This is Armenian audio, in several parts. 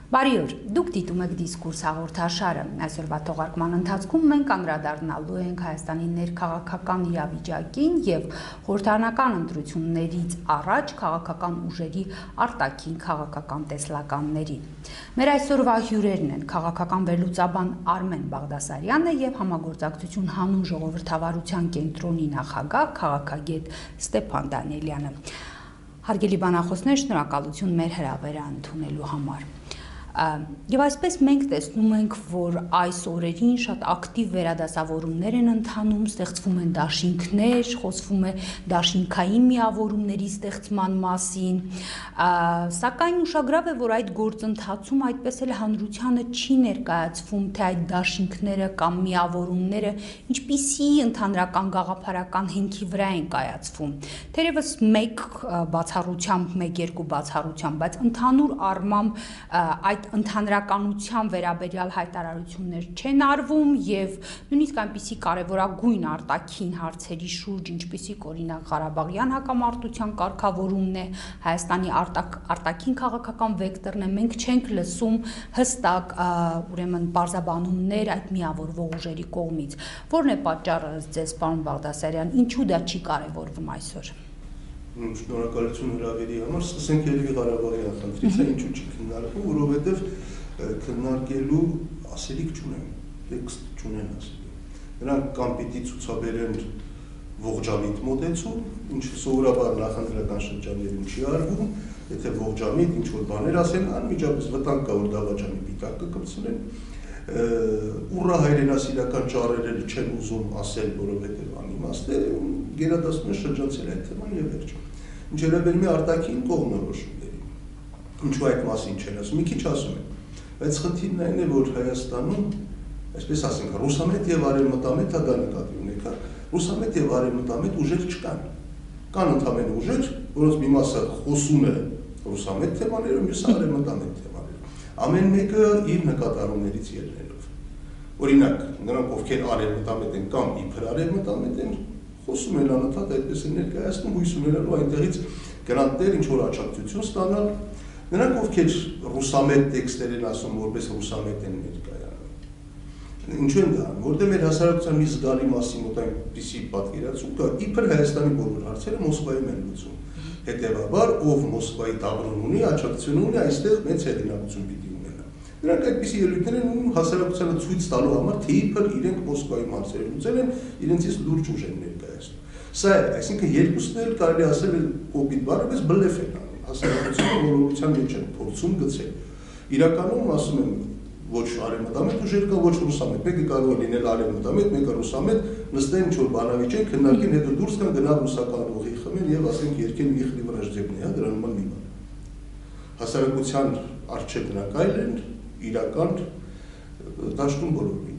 Բարի օր, դուք դիտում եք դիսկուրս հաղորդաշարը։ Այսօրվա թողարկման ընթացքում մենք անդրադառնալու ենք Հայաստանի ներքաղաքական իրավիճակին եւ խորհրդարանական ընտրություններից առաջ քաղաքական ուժերի արտաքին քաղաքական տեսլականներին։ Մեր այսօրվա հյուրերն են քաղաքական վերլուծաբան Արմեն Բաղդասարյանը եւ համագործակցություն հանուն ժողովրդավարության կենտրոնի նախագահ քաղաքագետ Ստեփան Դանիելյանը։ Հարգելի բանախոսներ, շնորհակալություն մեր հրավերը ընդունելու համար։ Եվ այսպես մենք տեսնում ենք, որ այս օրերին շատ ակտիվ վերադասավորումներ են ընթանում, ստեղծվում են դաշինքներ, խոսվում է դաշինքային միավորումների ստեղծման մասին, սակայն ուշագրավ է, որ այդ գործընթացում այդպես էլ հանրությանը չի ներկայացվում, թե այդ դաշինքները կամ միավորումները ինչպիսի ընդհանրական գաղափարական հենքի վրա են կայացվում։ Թերևս մեկ բացառությամբ, մեկ-երկու բացառությամբ, բայց ընդհանուր առմամբ այդ ընդհանրականության վերաբերյալ հայտարարություններ չեն արվում եւ նույնիսկ այնպիսի կարևորագույն արտաքին հարցերի շուրջ, ինչպիսիք օրինակ Ղարաբաղյան հակամարտության կարգավորումն է, Հայաստանի արտաքին քաղաքական վեկտորն է, մենք չենք լսում հստակ ուրեմն բարձաբանումներ այդ միավորվող ուժերի կողմից։ Որն է պատճառը ձեզ, պարոն Բաղդասարյան, ինչու դա չի կարևորվում այսօր։ Շնորհակալություն հրավերի համար, սկսենք ելևի Ղարաբաղյան խնդրից, ինչու չի քննարկվում, որովհետև քննարկելու ասելիք չունեն, տեքստ չունեն ասելու։ Նրանք կամ պիտի ցուցաբերեն ողջամիտ մոտեցում, ինչը սովորաբար նախընտրական շրջաններում չի արվում, եթե ողջամիտ ինչ-որ բաներ ասեն, անմիջապես վտանգ կա, որ դավաճանի պիտակ կկրծնեն, ուռա հայրենասիրական ճառերը չեն ուզում ասել, որովհետև անիմաստ է, գերադասում են շրջանցել այդ թեման եւ վերջ։ Ինչ երևելի մի արտաքին կողմնորոշումների։ Ինչու այդ մասին չեն ասում, մի քիչ ասում են, բայց խնդիրն այն է, որ Հայաստանում, այսպես ասենք, ռուսամետ եւ արևմտամետ դա նկատի ունեք, ռուսամետ եւ արևմտամետ ուժեր չկան։ Կան ընդհանրեն ուժեր, որոնց մի մասը խոսում է ռուսամետ թեմաներով, մյուսը արևմտամետ թեմաներով։ Ամեն մեկը իր նկատառումներից ելնելով։ Օրինակ, նրանք ովքեր արևմտամետ են կամ իբր արևմտամետ են, խոսում են անընդհատ այդպես են ներկայացնում, հույս ունենալու այնտեղից գրանտներ, ինչ-որ աջակցություն ստանալ, նրանք ովքեր ռուսամետ տեքստեր են ասում, որպես ռուսամետ են ներկայանում։ Ինչու են դա, որտեղ մեր հասարակության մի զգալի մասի մոտ այնպիսի պատկերացում կա, իբր Հայաստանի բոլոր հարցերը Մոսկվայում են լուծում։ Հետևաբար, ով Մոսկվայի տաղրում ունի, աջակցություն ունի, այստեղ մեծ հեղինակություն պիտի ունենա։ Նրանք այդպիսի ելույթներ են ունում հասարակությանը ցույց տալու համար, թե իբր իրենք Մոսկվայում հարցերը լուծել են, իրենցից լուրջ ուժ են ներկայացնում։ Սա է, այսինքն երկուսն էլ կարելի ասել է կոպիտ բառը, բայց բլեֆ են անում, հասարակությունը բոլորության մեջ են փորձում գցել։ Իրականում ասում են ոչ արևմտամետ ուժեր կա, ոչ ռուսամետ, մեկը կարող է լինել արևմտամետ, մեկը ռուսամետ, նստեն ինչ-որ բանավիճ են, քննարկեն, հետո դուրս գան, գնան ռուսական ուղի խմեն եւ ասենք երկեն վիխլի վրաժդեբնի, հա, դրա նման մի բան։ Հասարակության արժեք դրանք այլ են, իրական դաշտում բոլորին են։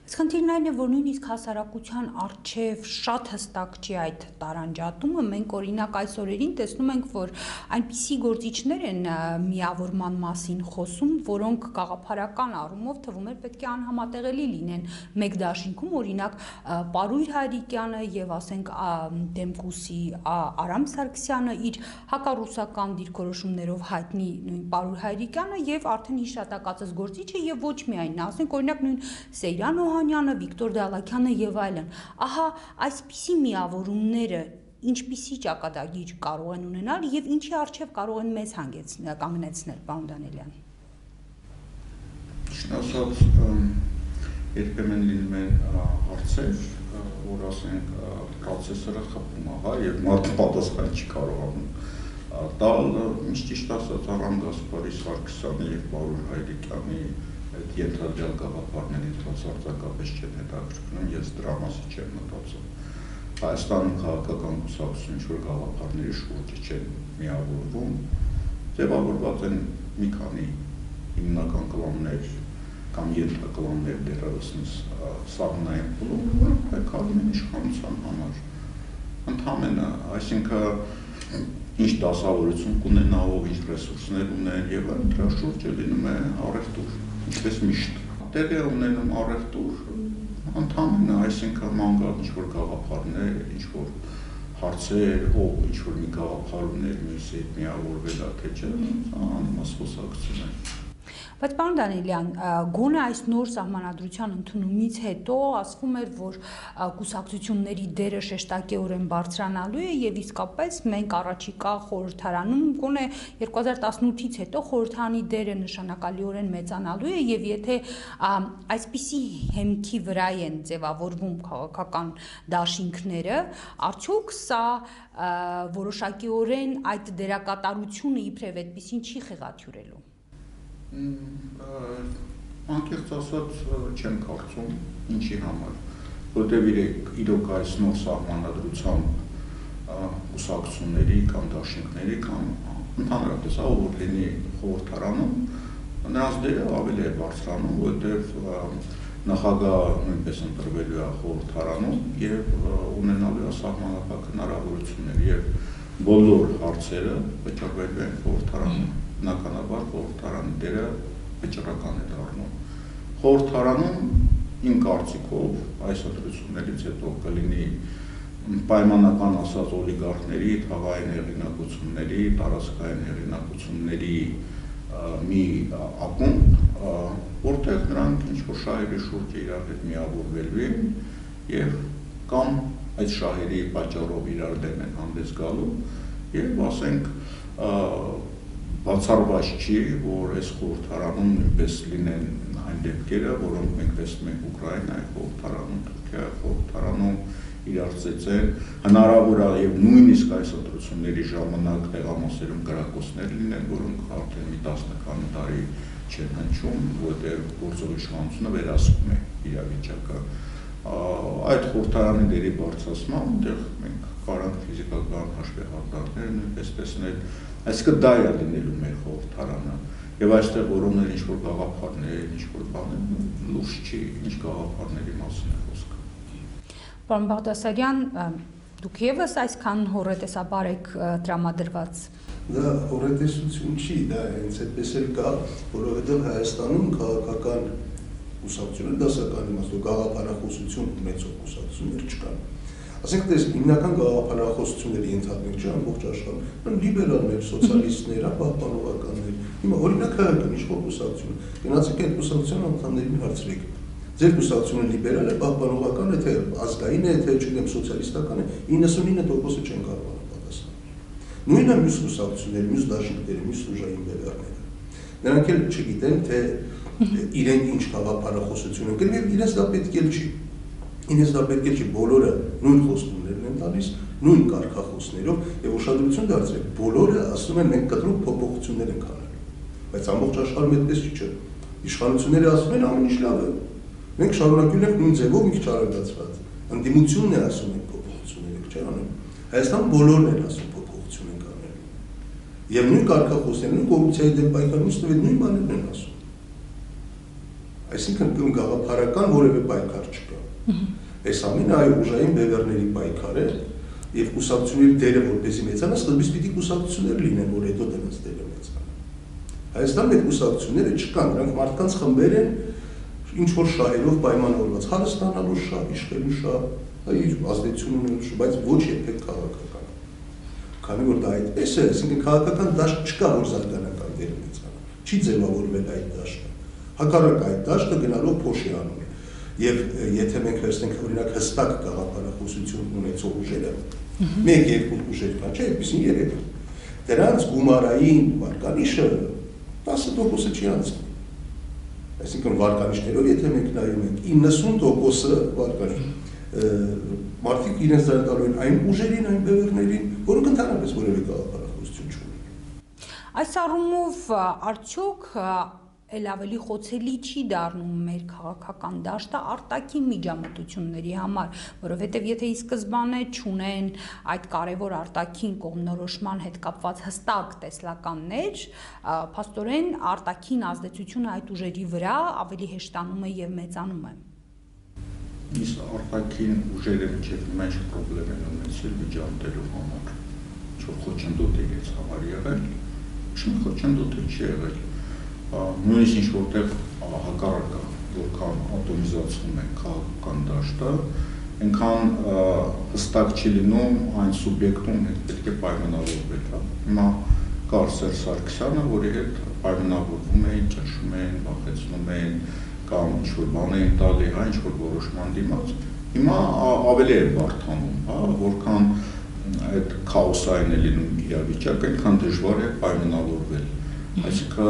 Բայց խնդիրն այն է, որ նույնիսկ հասարակության առջև շատ հստակ չի այդ տարանջատումը, մենք օրինակ այս օրերին տեսնում ենք, որ այնպիսի գործիչներ են միավորման մասին խոսում, որոնք գաղափարական առումով թվում է պետք է անհամատեղելի լինեն մեկ դաշինքում, օրինակ Պարույր Հայրիկյանը եւ ասենք Դեմկուսի Արամ Սարգսյանը իր հակառուսական դիրքորոշումներով հայտնի նույն Պարույր Հայրիկյանը եւ արդեն հիշատակածս գործիչը եւ ոչ միայն նա, ասենք օրինակ նույն Սեյրան Օհանյանը, Վիկտոր Դալաքյանը եւ այլն։ Ահա այսպիսի միավորումները ինչպիսի ճակատագիր կարող են ունենալ եւ ինչի արժեվ կարող են մեզ կանգնեցնել, պարոն Դանիելյան։ Շնորհակալ երբեմն լինում են հարցեր, որ ասենք պրոցեսորը խփում է, հա, եւ մարդը պատասխան չի կարողանում տալ, ինչ ճիշտ ասած Արամ Գասպարի Սարգսյանի եւ Պարույր Հայրիկյանի այդ ենթադրյալ գաղափարների բացարձակապես չեն հետաքրքրում, ես դրա մասին չեմ մտածում։ Հայաստանում քաղաքական կուսակցություն ինչ-որ գաղափարների շուրջ չեն միավորվում, ձևավորված են մի քանի հիմնական կլաններ կամ ենթակլաններ դեռևս սաղմնային փուլում, որոնք պայքարում են իշխանության համար։ Ընդհանրապես, այսինքն ինչ դասավորություն կունենա, ով ինչ ռեսուրսներ ունեն եւ այլն, դրա շուրջ լինում է առևտուր, ինչպես միշտ։ Տեղի է ունենում առևտուր, ընդհանրապես, այսինքն մանգալ ինչ-որ գաղափարներ, ինչ-որ հարցեր, ով ինչ-որ մի գաղափար ուներ, մյուսի հետ միավորվել է, թե չէ, անիմաստ խոսակցություն է։ Բայց պարոն Դանիելյան, գոնե այս նոր սահմանադրության ընդունումից հետո ասվում էր, որ կուսակցությունների դերը շեշտակիորեն բարձրանալու է եւ իսկապես մենք առաջիկա խորհրդարանում գոնե 2018-ից հետո խորհրդարանի դերը նշանակալիորեն մեծանալու է եւ եթե այսպիսի հեմքի վրա են ձևավորվում քաղաքական դաշինքները, արդյոք սա որոշակիորեն այդ դերակատարությունը իբրև այդպիսին չի խեղաթյուրելու։ Անկեղծ ասած չեմ կարծում ինչի համար, որտեղ իրոք այս նոր սահմանադրությամբ կուսակցությունների կամ դաշինքների կամ ընդհանրապես ով լինի խորհրդարանում, նրանց դերը ավելի է բարձրանում, որտեղ նախագահ նույնպես ընտրվելու է խորհրդարանում եւ ունենալու է սահմանափակ հնարավորություններ եւ բոլոր հարցերը վճռվելու են խորհրդարանում։ Բնականաբար խորհրդարանի դերը վճռական է դառնում։ Խորհրդարանում իմ կարծիքով այս ընտրություններից հետո կլինի պայմանական ասած օլիգարխների, թաղային հեղինակությունների, տարածքային հեղինակությունների մի ակումբ, որտեղ նրանք ինչ-որ շահերի շուրջ իրար հետ միավորվելու են եւ կամ այդ շահերի պատճառով իրար դեմ են հանդես գալու եւ ասենք բացառված չի, որ այս խորհրդարանում նույնպես լինեն այն դեպքերը, որոնք մենք տեսնում ենք Ուկրաինայի խորհրդարանում, Թուրքիայի խորհրդարանում իրար ծեծեն, հնարավոր է եւ նույնիսկ այս ընտրությունների ժամանակ տեղամասերում կրակոցներ լինեն, որոնք արդեն մի 10 քանի տարի չեն հնչում, որտեղ գործող իշխանությունը վերահսկում է իրավիճակը։ Այդ խորհրդարանի դերի բարձրացման այնտեղ մենք կարանք ֆիզիկական հաշվեհարդարներ նույնպես տեսնել, այսինքն դա է լինելու մեր խորհրդարանը եւ այստեղ որոններ ինչ-որ գաղափարներ, ինչ-որ բաներ լուրջ չի, ինչ գաղափարների մասին է խոսքը։ Պարոն Բաղդասարյան, դուք եւս այսքան հոռետեսաբար եք տրամադրված։ Դա հոռետեսություն չի, դա հենց այդպես էլ կա, որովհետեւ Հայաստանում քաղաքական կուսակցություններ, դասական իմաստով գաղափարախոսություն ունեցող կուսակցություններ չկան։ Ասենք դες հիմնական գաղափարախոսությունների ենթադրենք չէ ամբողջ աշխարհում, լիբերալներ, սոցիալիստներ, պահպանողականներ։ Հիմա օրինակ հայական իշխող կուսակցություն, գնացեք այդ կուսակցության անդամներին հարցրեք։ Ձեր կուսակցությունը լիբերալ է, պահպանողական է, թե ազգային է, թե չգիտեմ սոցիալիստական է, 99%-ը չեն կարողանում պատասխանել։ Նույնը մյուս կուսակցությունների, մյուս դաշինքների, մյուս ուժային բևեռները։ Նրանք էլ չգիտեն, թե իրենք ինչ գաղափարախոսություն են կրում եւ իրենց դա պետք էլ չի։ Ինձ դա պետք է չի, բոլորը նույն խոստումներն են տալիս, նույն կարգախոսներով եւ ուշադրություն դարձրեք, բոլորը ասում են մենք կտրուկ փոփոխություններ ենք անելու։ Բայց ամբողջ աշխարհում այդպես չի, չէ։ Իշխանությունները ասում են ամեն ինչ լավ է։ Մենք շարունակել ենք նույն ձևով մի քիչ արագացված։ Ընդդիմությունն է ասում են փոփոխություններ եք չէ անում։ Հայաստանում բոլորն են ասում փոփոխություն ենք անելու։ Եվ նույն կարգախոսներն են կոռուպցիայի դեմ պայքարում ստվետ նույն բաներն են ասում։ Այսինքն գաղափարական որևէ պայքար չկա։ Այս ամենը այ ուժային բևեռների պայքար է եւ կուսակցությունների դերը որպեսզի մեծանա, սկզբից պիտի կուսակցություններ լինեն, որ հետո դրանց դերը մեծանա։ Հայաստանում այդ կուսակցությունները չկան, նրանք մարդկանց խմբեր են ինչ որ շահերով պայմանավորված, հարստանալու շահ, իշխելու շահ, իր ազդեցություն ունենալու շահ, բայց ոչ երբեք քաղաքական։ Քանի որ դա այդպես է, այսինքն քաղաքական դաշտ չկա, որ զարգանական դեր մեծանա։ Չի ձևավորվել այդ դաշտը։ Հակառակ այդ դաշտը գնալով փոշի անում է։ Եվ եթե մենք վերցնենք օրինակ հստակ գաղափարախոսություն ունեցող ուժերը, մեկ-երկու ուժեր կան, չէ, այդպեսին 3։ Դրանց գումարային վարկանիշը 10% չի անցնում։ Այսինքն վարկանիշներով եթե մենք նայում ենք 90%-ը վարկանիշ մարդիկ իրենց դարձնելու են այն ուժերին, այն բևեռներին, որոնք ընդհանրապես որևէ գաղափարախոսություն չունեն։ Այս առումով արդյոք էլ ավելի խոցելի չի դառնում մեր քաղաքական դաշտը արտաքին միջամտությունների համար, որովհետև եթե ի սկզբանե չունեն այդ կարևոր արտաքին կողմնորոշման հետ կապված հստակ տեսլականներ, փաստորեն արտաքին ազդեցությունը այդ ուժերի վրա ավելի հեշտանում է եւ մեծանում է։ Իսկ արտաքին ուժերը մինչև հիմա ինչ խնդրեմ են ունեցել միջամտելու համար, ինչ խոչընդոտ է իրենց համար եղել, ինչ խոչընդոտ չի եղել։ Նույնիսկ ինչ որտեղ հակառակը, որքան ատոմիզացվում է քաղաքական դաշտը, այնքան հստակ չի լինում այն սուբյեկտում հետ պետք է պայմանավորվել։ Հիմա կար Սերժ Սարգսյանը, որի հետ պայմանավորվում էին, ճնշում էին, վախեցնում էին կամ ինչ-որ բան էին տալի, ինչ-որ որոշման դիմաց։ Հիմա ավելի է բարդանում, որքան այդ քաոսային է լինում իրավիճակը, այնքան դժվար է պայմանավորվել։ Այսինքն,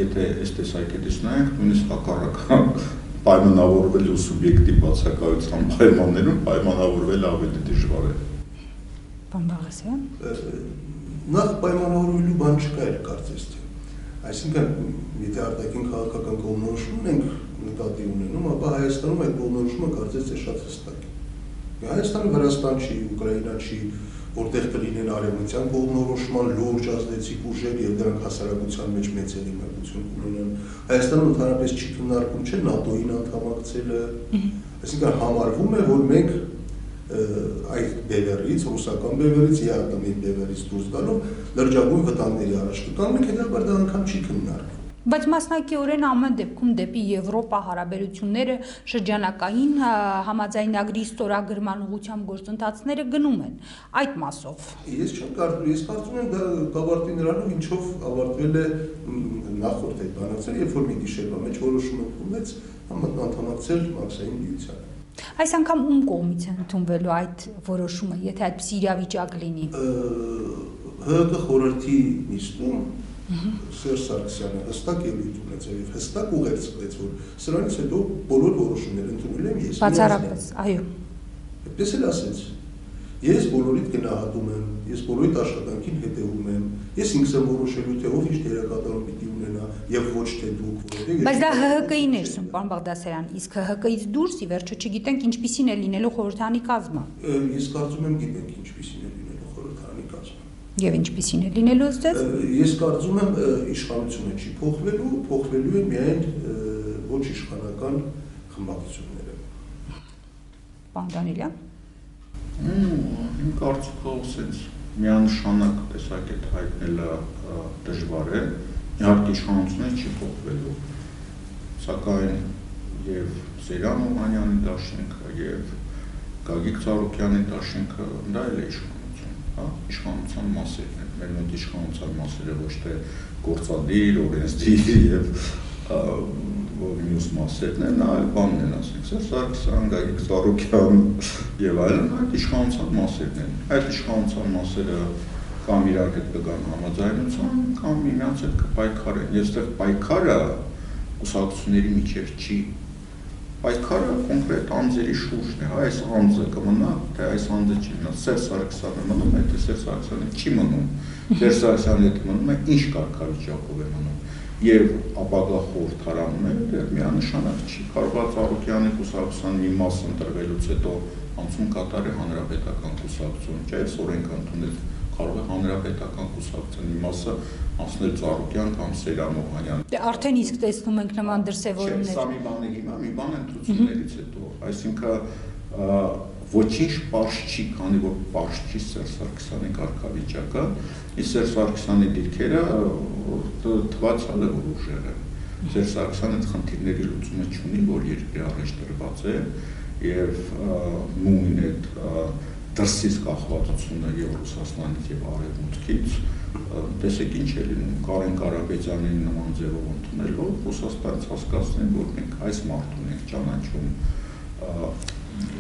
եթե այս տեսակետից նայենք, նույնիսկ հակառակը պայմանավորվելու սուբյեկտի բացակայության պայմաններում պայմանավորվել ավելի դժվար է։ Պարոն Բաղասյան։ Նախ պայմանավորվելու բան չկա էլ կարծես թե։ Այսինքն, եթե արտաքին քաղաքական կողմնորոշումն ենք նկատի ունենում, ապա Հայաստանում այդ կողմնորոշումը կարծես թե շատ հստակ է։ Հայաստանը Վրաստան չի, Ուկրաինա չի, որտեղ կլինեն արևմտյան կողմնորոշման լուրջ ազդեցիկ ուժեր եւ դրանք հասարակության մեջ մեծ եղիմակություն կունենան։ Հայաստանը ընդհանրապես չի քննարկում չէ ՆԱՏՕ-ին անդամակցելը, այսինքն համարվում է, որ մենք այդ բևեռից, ռուսական բևեռից, ԵԱՏՄ-ի բևեռից դուրս գալով լրջագույն վտանգների առաջ կկանգնենք, հետո դա անգամ չի քննարկվում։ Բայց մասնակիորեն ամեն դեպքում դեպի Եվրոպա հարաբերությունները շրջանակային համաձայնագրի ստորագրման ուղղությամբ գործընթացները գնում են այդ մասով։ Ես կարծում եմ դա կավարտվի նրանով, ինչով ավարտվել է նախորդ այդ բանակցությունը, երբ որ մի գիշերվա մեջ որոշումը կունեց անդամակցել Մաքսային միությանը։ Այս անգամ ում կողմից է ընդունվելու այդ որոշումը, եթե այդպիսի իրավիճակ լինի։ ՀՀԿ խորհրդի նիստում Սերժ Սարգսյանը հստակ ելույթ ունեցավ եւ հստակ ուղերձ որ սրանից հետո բոլոր որոշումները ընդունել եմ ես։ Բացառապես, այո։ Այդպես էլ ասեց։ Ես բոլորիդ գնահատում եմ, ես բոլորիդ աշխատանքին հետևում եմ, ես ինքս եմ որոշելու թե ով ինչ դերակատարում պիտի ունենա եւ ոչ թե դուք որևէ։ Բայց դա ՀՀԿ-ի ներսում, պարոն Բաղդասարյան, իսկ ՀՀԿ-ից դուրս ի վերջո չգիտենք ինչպիսին է լինելու խորհրդանի կազմը։ Ես կարծում եմ գիտենք ինչպիսին է լինելու խորհրդանի կազմը։ Եվ ինչպիսին է լինելու ըստ։ Ես կարծում եմ իշխանությունը չի փոխվելու է միայն ոչ իշխանական խմբակցությունները։ Պարոն Դանիելյան։ Իմ կարծիքով sense միանշանակ տեսակետ հայտնելը դժվար է, իհարկե իշխանությունը չի փոխվելու, սակայն եւ Սերյան Օհանյանի դաշինքը եւ Գագիկ Ծառուկյանի դաշինքը դա էլ է իշխանություն, իշխանության մասերն են, մեր մոտ իշխանության մասերը ոչ թե գործադիր, օրենսդիր եւ մյուս մասերն են, այլ բանն են, ասենք, Սերժ Սարգսյան, Գագիկ Ծառուկյան եւ այլն, այդ իշխանության մասերն են։ Այդ իշխանության մասերը կամ իրար հետ կգան համաձայնության, կամ միմյանց հետ կպայքարեն։ Եվ այստեղ պայքարը կուսակցությունների միջև չի։ Պայքարը կոնկրետ անձերի շուրջն է, այս անձը կմնա, թե այս անձը չի մնա, Սերժ Սարգսյանը մնում է, թե Սերժ Սարգսյանը չի մնում, Սերժ Սարգսյանը հետ մնում է, ինչ կարգավիճակով է մնում։ Եվ ապագա խորհրդարանում է, դեռ միանշանակ չի, կարող է Ծառուկյանի կուսակցության մի մասը ընտրվելուց հետո անցում կատարի հանրապետական կուսակցություն, չէ՞, այս օրենքը ընդունել կարող է հանրապետական կուսակցության մի մասը անցնել Ծառուկյան կամ Սերյան Օհանյան։ Դե արդեն իսկ տեսնում ենք նման դրսևորումներ։ Սա մի բան է հիմա, մի բան ընտրություններից հետո, այսինքն ոչինչ պարզ չի, քանի որ պարզ չի Սերժ Սարգսյանի կարգավիճակը, իսկ Սերժ Սարգսյանի դիրքերը թվացյալ է որ ուժերը։ Սերժ Սարգսյանը այդ խնդիրների լուծումը չունի, որ երկրի առաջ դրված է եւ նույն այդ դրսից կախվածությունը եւ Ռուսաստանից եւ Արևմուտքից տեսեք ինչ է լինում Կարեն Կարապետյանին նման ձևով ընդունելով Ռուսաստանից հասկացնեն որ մենք այս մարդուն ենք ճանաչում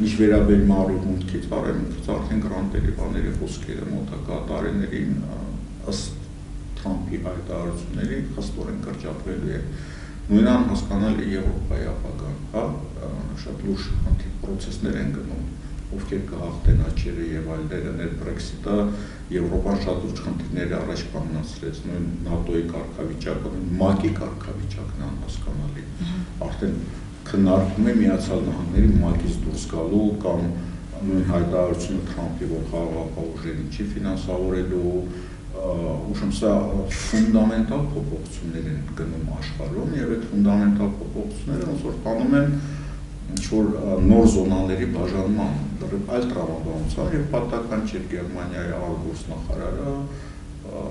ինչ վերաբերում Արևմուտքից արդեն գրանտերի բաների խոսքերը մոտակա տարիներին ըստ Թրամփի հայտարարությունների խստորեն կրճատվելու է նույնն անհասկանալի Եվրոպայի ապագան, հա, շատ լուրջ պրոցեսներ են գնում, ովքեր կհաղթեն աճերը եւ այլները, ներ Brexit-ը Եվրոպան շատ լուրջ խնդիրների առաջ կանգնացրեց, նույն ՆԱՏՕ-ի կարգավիճակը, ՄԱԿ-ի կարգավիճակն անհասկանալի, արդեն քննարկվում է Միացյալ Նահանգների ՄԱԿ-ից դուրս գալու կամ նույն հայտարարությունը Թրամփի, որ խաղաղապահ ուժերին չի ֆինանսավորելու ուշում սա ֆունդամենտալ փոփոխություններ են գնում աշխարհում եւ այդ ֆունդամենտալ փոփոխությունները ոնց որ տանում են ինչ-որ նոր զոնաների բաժանման, այլ տրամաբանության եւ պատահական չէ Գերմանիայի արտգործնախարարը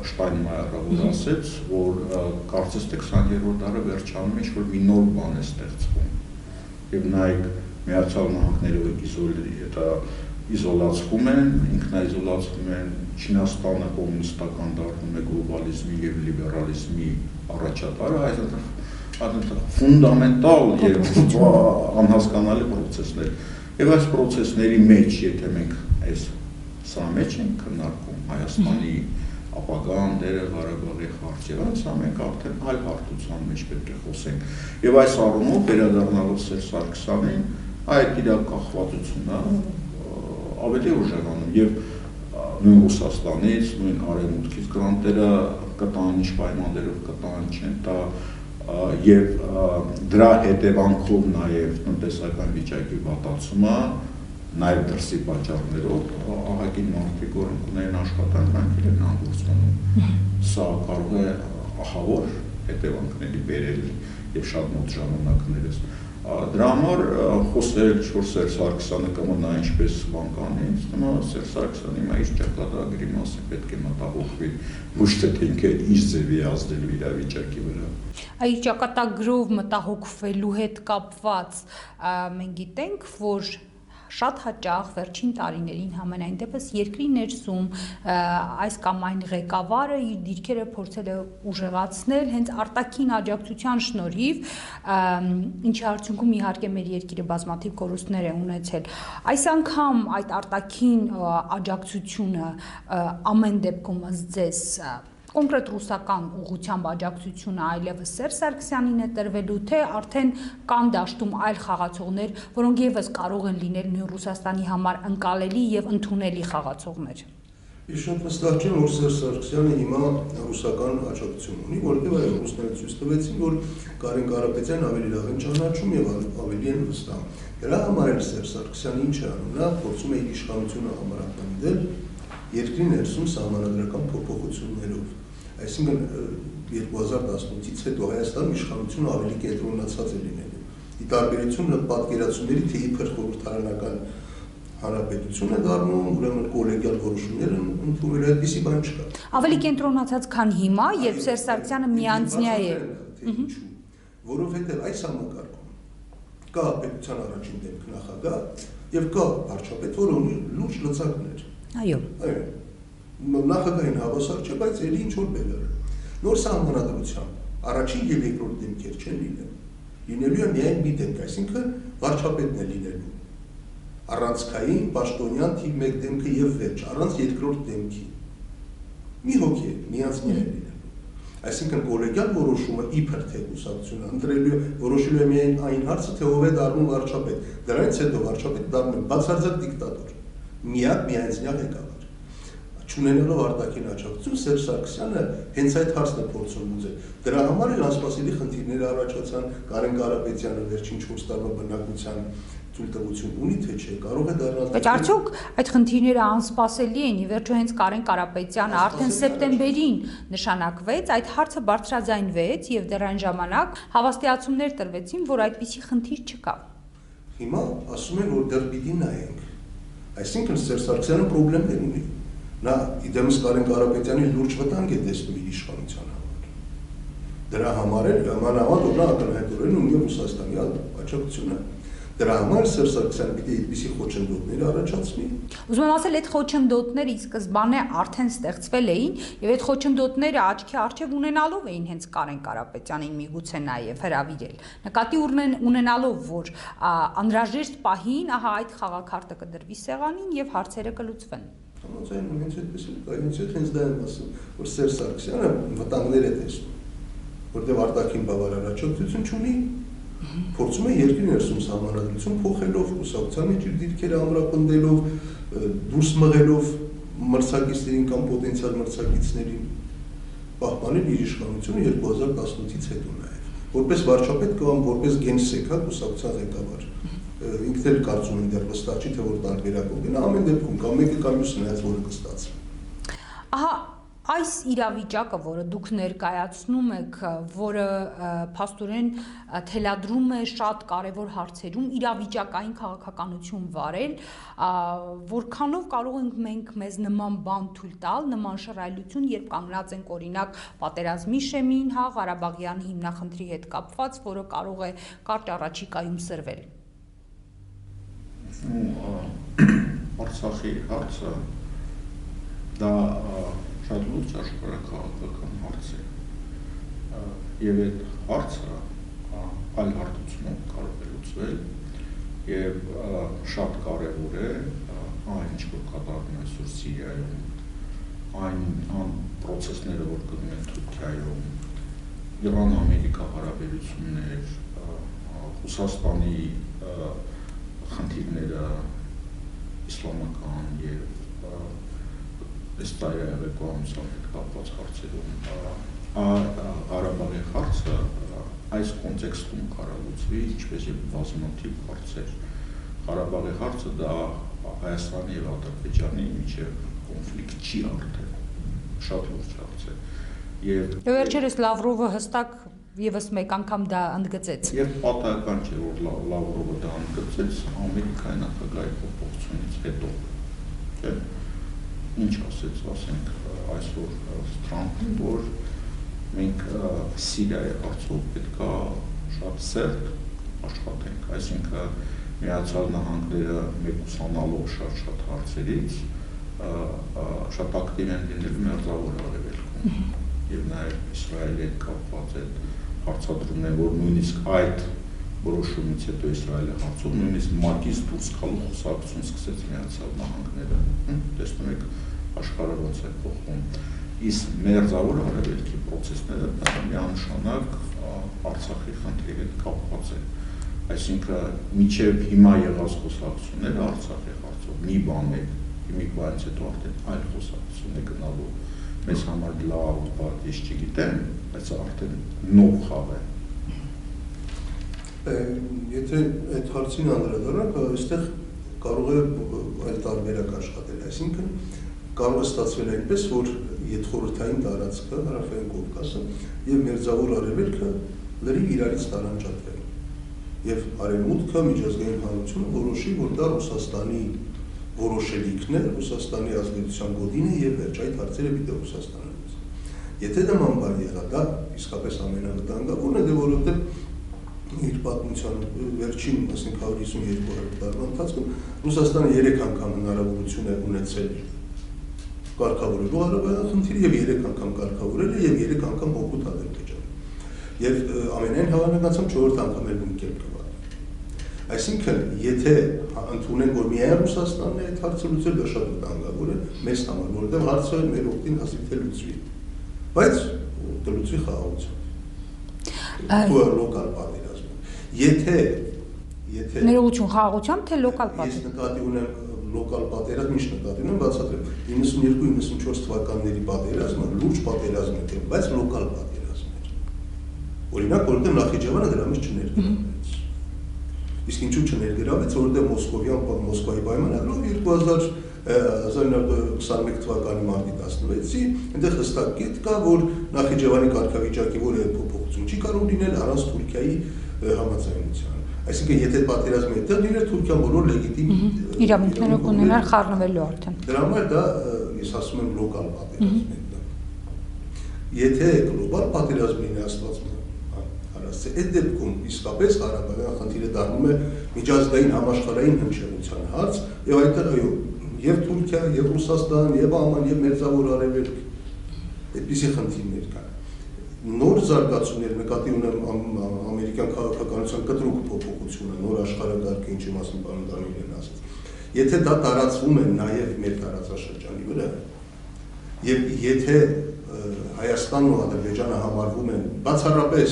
Շտայնմայերը որ ասեց, որ կարծես թե 20-րդ դարը վերջանում է ինչ-որ մի նոր բան է ստեղծվում եւ նայեք Միացյալ Նահանգների իզոլի դա իզոլացվում են, ինքնաիզոլացվում են, Չինաստանը կոմունիստական դառնում է գլոբալիզմի և լիբերալիզմի առաջատարը, այսինքն ֆունդամենտալ և անհասկանալի պրոցեսներ։ Եվ այս պրոցեսների մեջ, եթե մենք սա մեջ ենք քննարկում Հայաստանի ապագան, դերը, Ղարաբաղի հարցը, սա մենք արդեն այլ հարթության մեջ պետք է խոսենք։ Եվ այս առումով վերադառնալով Սերժ Սարգսյանին, այդ իր կախվածությունը ավելի ուժեղանում եւ նույն Ռուսաստանից, նույն Արևմուտքից գրանտերը կտան, ինչ պայմաններով կտան, չեն տա եւ դրա հետևանքով նաեւ տնտեսական վիճակի վատացումը, նաեւ դրսի պատճառներով ահագին մարդիկ որոնք ունեն աշխատանքներ են հանդուրժանում։ Սա կարող է ահավոր հետևանքների բերել եւ շատ մոտ ժամանակներս։ Դրա համար խոսել չոր Սերժ Սարգսյանը կմնա ինչպես բանկանի, Սերժ Սարգսյանը հիմա իր ճակատագրի մասին պետք է մտահոգվի, ոչ թե ինքը իր ձևի ազդելու իրավիճակի վրա։ Այդ ճակատագրով մտահոգվելու հետ կապված մենք գիտենք, որ շատ հաճախ վերջին տարիներին համենայն դեպս երկրի ներսում այս կամ այն ղեկավարը իր դիրքերը փորձել է ուժեղացնել հենց արտաքին աջակցության շնորհիվ, ինչի արդյունքում իհարկե մեր երկիրը բազմաթիվ կորուստներ է ունեցել։ Այս անգամ այդ արտաքին աջակցությունը ամեն դեպքում ըստ ձեզ կոնկրետ ռուսական ուղղությամբ աջակցությունը այլևս Սերժ Սարգսյանին է տրվելու, թե արդեն կան դաշտում այլ խաղացողներ, որոնք եւս կարող են լինել նույն Ռուսաստանի համար ընկալելի եւ ընդունելի խաղացողներ։ Ես շատ վստահ չեմ, որ Սերժ Սարգսյանը հիմա ռուսական աջակցություն ունի, որովհետեւ այլ ռուսները ցույց տվեցին, որ Կարեն Կարապետյանն ավելի լավ են ճանաչում եւ ավելի են վստահ։ Դրա համար էլ Սերժ Սարգսյանը ինչ է անում, նա փորձում է իր իշխանությունը համարականգնել երկրի ներսում սահմանադրական փոփոխություններով։ Այսինքն 2018-ից հետո Հայաստանում իշխանությունը ավելի կենտրոնացած է լինելու։ Ի տարբերություն պատկերացումների, թե իբր խորհրդարանական հանրապետություն է դառնում, ուրեմն կոլեգիալ որոշումներ են ընդունվել, այդպիսի բան չկա։ Ավելի կենտրոնացած, քան հիմա, երբ Սերժ Սարգսյանը միանձնյա է։ Որովհետև այս համակարգում կա պետության առաջին դեմք նախագահ եւ կա վարչապետ, որը ունի լուրջ լծակներ։ Այո։ Նախագահին հավասար չէ, բայց ելի ինչ որ բերել։ Նոր սահմանադրությամբ առաջին եւ երկրորդ դեմքեր չեն լինելու։ Լինելու է միայն մի դեմք, այսինքն վարչապետն է լինելու։ Առանցքային, պաշտոնյան թիվ 1 դեմքը եւ վերջ, առանց երկրորդ դեմքի։ Մի հոգի միանձնյա է լինելու։ Այսինքն կոլեգիալ որոշումը իբր թե կուսակցությունը ընտրելու որոշելու է միայն այն հարցը, թե ով է դառնում վարչապետ։ Դրանից հետո վարչապետը դառնում է բացարձակ դիկտատոր։ Միակ միանձնյա ղեկավար։ Չունենալով արտաքին աջակցություն Սերժ Սարգսյանը հենց այդ հարցն է փորձում լուծել։ Դրա համար էլ անսպասելի խնդիրներ առաջացան, Կարեն Կարապետյանը վերջին 4 տարվա բնակության թույլտվություն ունի թե չէ, կարող է դառնալ։ Բայց արդյոք այդ խնդիրները անսպասելի են, ի վերջո հենց Կարեն Կարապետյանը արդեն սեպտեմբերին նշանակվեց, այդ հարցը բարձրաձայնվեց եւ դեռ այն ժամանակ հավաստիացումներ տրվեցին, որ այդպիսի խնդիր չկա։ Հիմա ասում են, որ դեռ պիտի նայենք։ Այսինքն Սերժ Սարգսյանը խնդիրներ ունի։ Նա իդեմս Կարեն Կարապետյանի լուրջ վտանգ է տեսնում իր իշխանության համար։ Դրա համար էլ մանավանդ որ նա ակնհայտորեն ունի Ռուսաստանի աջակցությունը։ Դրա համար Սերժ Սարգսյանը պիտի այդպիսի խոչընդոտներ առաջացնի։ Ուզում եմ ասել, այդ խոչընդոտները ի սկզբանե արդեն ստեղծվել էին եւ այդ խոչընդոտները աչքի առջև ունենալով էին հենց Կարեն Կարապետյանին միգուցե նաեւ հրավիրել։ Նկատի ունենալով, որ անհրաժեշտ պահին ահա այդ խաղաքարտը կդրվի սեղանին եւ հարցերը կլուծվեն։ Համաձայն հենց այդպես է, հենց դա եմ ասում, որ Սերժ Սարգսյանը վտանգներ է տեսնում, որտեղ արտաքին բավարար աջակցություն չունի, փորձում է երկրի ներսում սահմանադրություն փոխելով, կուսակցության մեջ իր դիրքերը ամրապնդելով, դուրս մղելով մրցակիցներին կամ պոտենցիալ մրցակիցներին, պահպանել իր իշխանությունը 2018-ից հետո նաև, որպես վարչապետ կամ որպես գենսեկ, կուսակցության ղեկավար։ Ինքն էլ կարծում եմ դեռ վստահ չի, թե որ տարբերակով գնա, ամեն դեպքում կամ մեկը կամ մյուսը նայած որը կստացվի։ Ահա այս իրավիճակը, որը դուք ներկայացնում եք, որը փաստորեն թելադրում է շատ կարևոր հարցերում իրավիճակային քաղաքականություն վարել, որքանով կարող ենք մենք մեզ նման բան թույլ տալ, նման շռայլություն, երբ կանգնած ենք օրինակ պատերազմի շեմին, Ղարաբաղյան հիմնախնդրի հետ կապված, որը կարող է կարճ առաջիկայում սրվել։ Արցախի հարցը դա շատ լուրջ աշխարհաքաղաքական հարց է եւ այդ հարցը այլ հարթությունով կարող է լուծվել եւ շատ կարեւոր է այն ինչ որ կատարվում է այսօր Սիրիայում այն process-ները որ գնում են Թուրքիայում Իրան-Ամերիկա հարաբերություններ Ռուսաստանի խնդիրները իսլամական եւ այս տարեգրական հետ կապված հարցերում Ղարաբաղի հարցը այս կոնտեքստում կարող լուծվի ինչպես եւ բազմաթիվ հարցեր Ղարաբաղի հարցը դա Հայաստանի եւ Ադրբեջանի միջեւ կոնֆլիկտ չի արդեն շատ լուրջ հարց է եւ վերջերս Լավրովը հստակ եւս մեկ անգամ դա ընդգծեց եւ պատահական չէ որ Լավրովը դա ընդգծեց Ամերիկայի նախագահի փոփոխությունից հետո չէ ինչ ասեց ասենք այսօր Թրամփը որ մենք Սիրիայի հարցով պետք է շատ սերտ աշխատենք այսինքն Միացյալ Նահանգները մեկուսանալով շատ հարցերից շատ ակտիվ են լինելու Մերձավոր Արևելքում եւ նաեւ Իսրայելի հետ կապված այդ հարցադրումներ որ նույնիսկ այդ որոշումից հետո Իսրայելի հարցով նույնիսկ ՄԱԿ-ից դուրս գալու խոսակցություն սկսեց Միացյալ Նահանգները տեսնում եք աշխարհը ոնց է փոխվում իսկ Մերձավոր Արևելքի process-ները միանշանակ Արցախի խնդրի հետ կապված են այսինքն միջև հիմա եղած խոսակցությունները Արցախի հարցով մի բան է հիմիկվայից հետո արդեն այլ խոսակցություն է գնալու մեզ համար լավ բաց ես չգիտեմ բայց արդեն նոր խաղ է եթե այդ հարցին անդրադառնանք այստեղ կարող է այլ տարբերակ աշխատել այսինքն կարող է ստացվել այնպես որ յետխորհրդային տարածքը հարավային Կովկասը եւ Մերձավոր Արևելքը լրիվ իրարից տարանջատվեն եւ արևմուտքը միջազգային հանրությունը որոշի որ դա Ռուսաստանի որոշելիքն է Ռուսաստանի ազգայնության գոտին է եւ վերջ այդ հարցերը պիտի Ռուսաստանը լուծի եթե նման բան եղա դա իսկապես ամենավտանգավորն է դե որովհետեւ իր պատմության վերջին ասենք 152 տարվա ընթացքում Ռուսաստանը 3 անգամ հնարավորություն է ունեցել կարգավորելու Ղարաբաղի խնդիրը եւ 3 անգամ կարգավորել է եւ 3 անգամ օգուտ Ադրբեջանը եւ ամենայն հավանականությամբ 4-րդ անգամ էլ նույնքել կվարի այսինքն եթե ընդունենք որ միայն Ռուսաստանն է այդ հարցը լուծել դա շատ վտանգավոր է մեզ համար որովհետեւ հարցը մեր օգտին հասնի թե լուծվի բայց դլուծվի խաղաղությամբ լոկալ պատերազմ եթե ներողություն խաղաղությամբ թե լոկալ պատերազմ ես նկատի ունեմ լոկալ պատերազմ ինչ նկատի ունեմ բացատրեմ 92-94 թվականների պատերազմը լուրջ պատերազմ էր բայց լոկալ պատերազմ էր օրինակ որտեղ Նախիջևանը դրա մեջ չներգրավվեց իսկ ինչու չներգրավվեց որտեղ Մոսկվայի պայմանագրով 1921 թվականի մարտի 16-ի այնտեղ հստակ կետ կա որ Նախիջևանի կարգավիճակի որևէ փոփոխություն չի կարող լինել առանց Թուրքիայի համաձայնության այսինքն եթե պատերազմը այդտեղ լիներ Թուրքիան բոլոր լեգիտիմ իրավունքները կունենար խառնվելու արդեն դրա համար դա ես ասում եմ լոկալ պատերազմ է դա եթե գլոբալ պատերազմ լինի աստված հարասցե այդ դեպքում իսկապես Ղարաբաղի խնդիրը դառնում է միջազգային համաշխարհային հնչեղության հարց եւ այդտեղ այո եւ Թուրքիա եւ Ռուսաստան եւ Աման եւ Մերձավոր Արևելք այդպիսի խնդիրներ կան նոր զարգացումներ նկատի ունեմ ամերիկյան քաղաքականության կտրուկ փոփոխությունը նոր աշխարհակարգը ինչի մասին պարոն Դանիելն ասաց եթե դա տարածվում է նաեւ մեր տարածաշրջանի վրա եւ եթե Հայաստանն ու Ադրբեջանը համարվում են բացառապես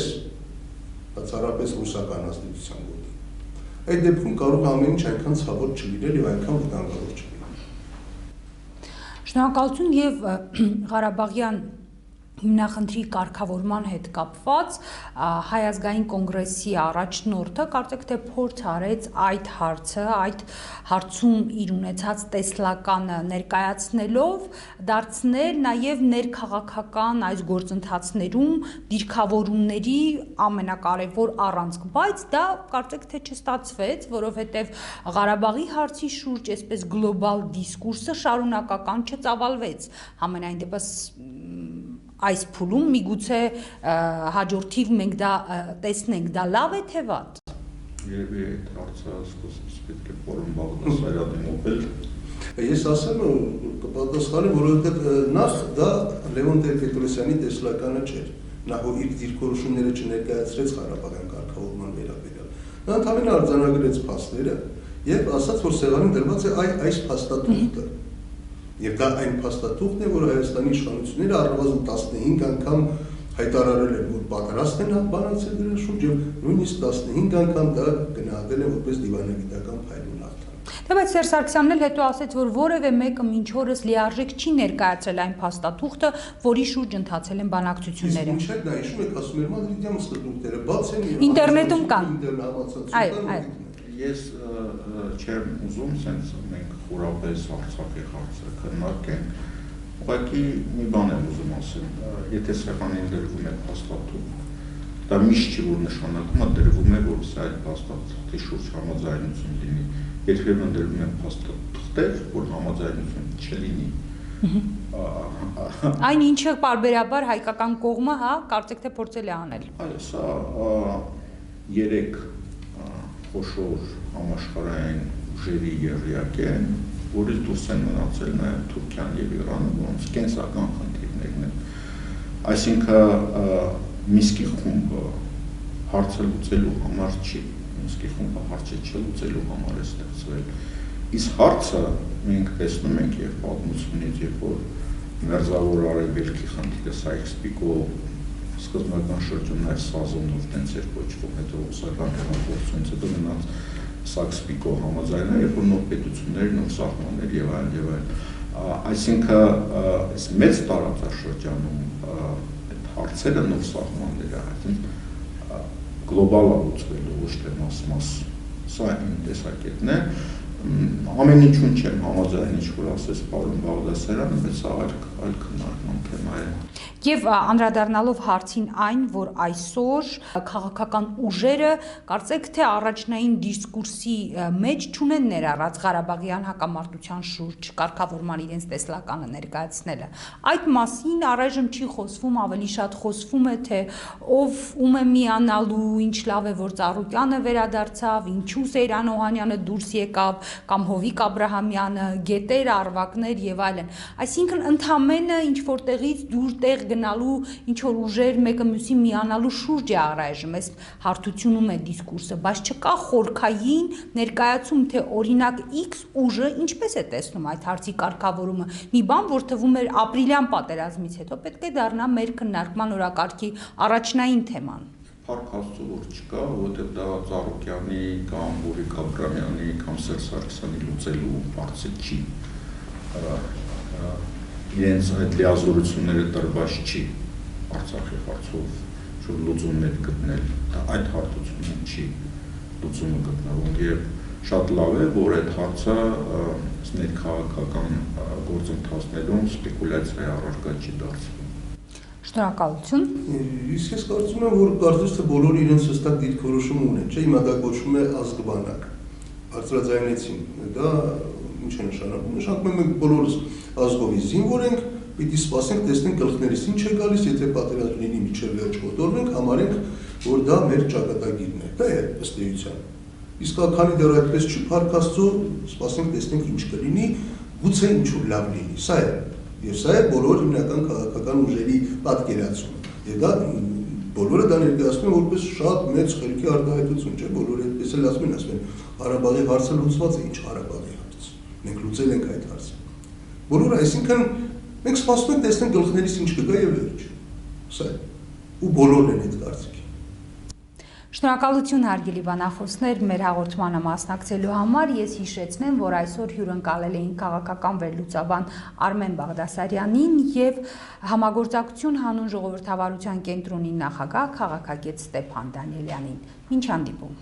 ռուսական ազդեցության գոտի այդ դեպքում կարող է ամեն ինչ այնքան ցավոտ չլինել եւ այնքան վտանգավոր չլինել Շնորհակալություն եւ Ղարաբաղյան հիմնախնդրի կարգավորման հետ կապված Հայ ազգային կոնգրեսի առաջնորդը կարծեք թե փորձ արեց այդ հարցը, այդ հարցում իր ունեցած տեսլականը ներկայացնելով դարձնել նաև ներքաղաքական այս գործընթացներում դիրքավորումների ամենակարևոր առանցք, բայց դա կարծեք թե չստացվեց, որովհետև Ղարաբաղի հարցի շուրջ այսպես գլոբալ դիսկուրսը շարունակական չծավալվեց, համենայն դեպս այս փուլում միգուցե հաջորդիվ մենք դա տեսնենք, դա լավ է թե վատ։ Երևի այդ հարցը սկզբից պետք է Պարոն Բաղդասարյանին ուղղել։ Ես ասեմ կպատասխանեմ, որովհետև նախ դա Լևոն Տեր-Պետրոսյանի տեսլականը չէր։ Նա իր դիրքորոշումները չներկայացրեց Ղարաբաղյան կարգավորման վերաբերյալ։ Նա ընդհանրապես արձանագրեց փաստերը եւ ասաց, որ սեղանում դրված է այս փաստաթուղթը։ Եվ դա այն փաստաթուղթն է, որ Հայաստանի իշխանությունները առնվազն 15 անգամ հայտարարել են, որ պատրաստ են բանացել դրա շուրջ եւ նույնիսկ 15 անգամ դա գնահատել են որպես դիվանագիտական փայլուն ակտ։ Դե բայց Սերժ Սարգսյանն էլ հետո ասեց, որ որևէ մեկը մինչ օրս լիարժեք չի ներկայացրել այն փաստաթուղթը, որի շուրջ ընթացել են բանակցությունները։ Ինչ է դա հիշում եք, ասում էր Մադրիդյան ստուդենտները բաց են ինտերնետում կան։ Ես չեմ ուզում sense մենք խորապես Արցախի հարցը քննարկենք, ուղղակի մի բան եմ ուզում ասել, եթե սեղանին դրվում է փաստաթուղթ, դա միշտ չի որ նշանակում է դրվում է որպես այդ փաստաթղթի շուրջ համաձայնություն լինի, երբեմն դրվում են փաստաթղթեր, որ համաձայնություն չլինի։ Այն ինչը պարբերաբար հայկական կողմը, հա, կարծեք թե փորձել է անել։ Սա 3 խոշոր համաշխարհային ուժերի եռյակ են, որից դուրս են մնացել նաև Թուրքիան եւ Իրանը, որոնց կենսական խնդիրներն են։ Այսինքն Մինսկի խումբը հարցը լուծելու համար չի, Մինսկի խումբը հարցը չլուծելու համար է ստեղծվել։ Իսկ հարցը մենք տեսնում ենք եւ պատմությունից, երբ որ Մերձավոր Արևելքի խնդիրը Սայքս-Պիկո սկզբնական շրջաններ Սազոնով տենց էր կոչվում, հետո ռուսական հեղափոխությունից հետո մնաց Սայքս-Պիկո համաձայնը, երբ որ նոր պետություններ, նոր սահմաններ եւ այլն։ Այսինքն այս մեծ տարածաշրջանում այդ հարցերը նոր սահմանները, այսինքն գլոբալ լուծվելու ոչ թե մաս, սա իմ տեսակետն է։ Ամեն ինչուն չեմ համաձայն ինչ որ ասես Պարոն Բաղդասարյանը, բայց սա այլ քննարկման թեմա է։ Եվ անդրադառնալով հարցին այն, որ այսօր քաղաքական ուժերը կարծեք թե առաջնային դիսկուրսի մեջ չունեն ներառած Ղարաբաղյան հակամարտության շուրջ կարգավորման իրենց տեսլականը ներկայացնելը։ Այդ մասին առայժմ չի խոսվում, ավելի շատ խոսվում է, թե ով ում է միանալու, ինչ լավ է, որ Ծառուկյանը վերադարձավ, ինչու Սեյրան Օհանյանը դուրս եկավ, կամ Հովիկ Աբրահամյանը, գետեր, արվակներ եւ այլն։ Այսինքն ընդամենը ինչ որտեղից դուր տեղ գնալու ինչ որ ուժեր մեկը մյուսի միանալու շուրջ է առայժմ այս հարթությունում է դիսկուրսը, բայց չկա խորքային ներկայացում, թե օրինակ X ուժը ինչպես է տեսնում այդ հարցի կարգավորումը։ Մի բան, որ թվում էր ապրիլյան պատերազմից հետո պետք է դառնա մեր քննարկման օրակարգի առաջնային թեման։ Փառք Աստծո, որ չկա, որովհետև դա Ծառուկյանի կամ Հովիկ Աբրահամյանի կամ Սերժ Սարգսյանի լուծելու հարցը չի։ Իրենց այդ լիազորությունները տրված չի Արցախի հարցով շուտ լուծումներ գտնել, դա այդ հարթությունում չի լուծումը գտնվում եւ շատ լավ է, որ այդ հարցը ներքաղաքական գործընթացներում սպեկուլյացիայի առարկա չի դարձվում։ Շնորհակալություն։ Իսկ ես կարծում եմ, որ կարծես թե բոլորը իրենց հստակ դիրքորոշում ունեն, չէ՞, հիմա դա կոչվում է ազգբանակ։ Բարձրաձայնեցին, դա ինչ է նշանակում։ Նշանակում է մենք բոլորս ազգովի զինվոր ենք, պիտի սպասենք, տեսնենք գլխներիս ինչ է գալիս, եթե պատերազմ լինի միջև վերջ կոտորվենք, համարենք, որ դա մեր ճակատագիրն է։ Դա է ըստ էության։ Իսկ քանի դեռ այդպես չի, Փառք Աստծո, սպասենք, տեսնենք ինչ կլինի, գուցե ինչ-որ լավ լինի։ Սա է։ Եվ սա է բոլոր հիմնական քաղաքական ուժերի պատկերացումը։ Եվ դա բոլորը դա ներկայացնում են որպես շատ մեծ խելքի արտահայտություն, չէ՞, բոլորը այդպես էլ ասում են, Ղարաբաղի հարցը լուծված է, ինչ Ղարաբաղի հարց։ Մենք լուծել ենք այդ հարցը։ Բոլորը, այսինքն մենք սպասում ենք տեսնենք գլխներիս ինչ կգա եւ վերջ։ Սա է։ Ու բոլորն են այդ կարծիքի։ Շնորհակալություն հարգելի բանախոսներ մեր հաղորդմանը մասնակցելու համար։ Ես հիշեցնեմ, որ այսօր հյուրընկալել էին քաղաքական վերլուծաբան Արմեն Բաղդասարյանին եւ Համագործակցություն հանուն ժողովրդավարության կենտրոնի նախագահ քաղաքագետ Ստեփան Դանիելյանին։ Մինչ հանդիպում։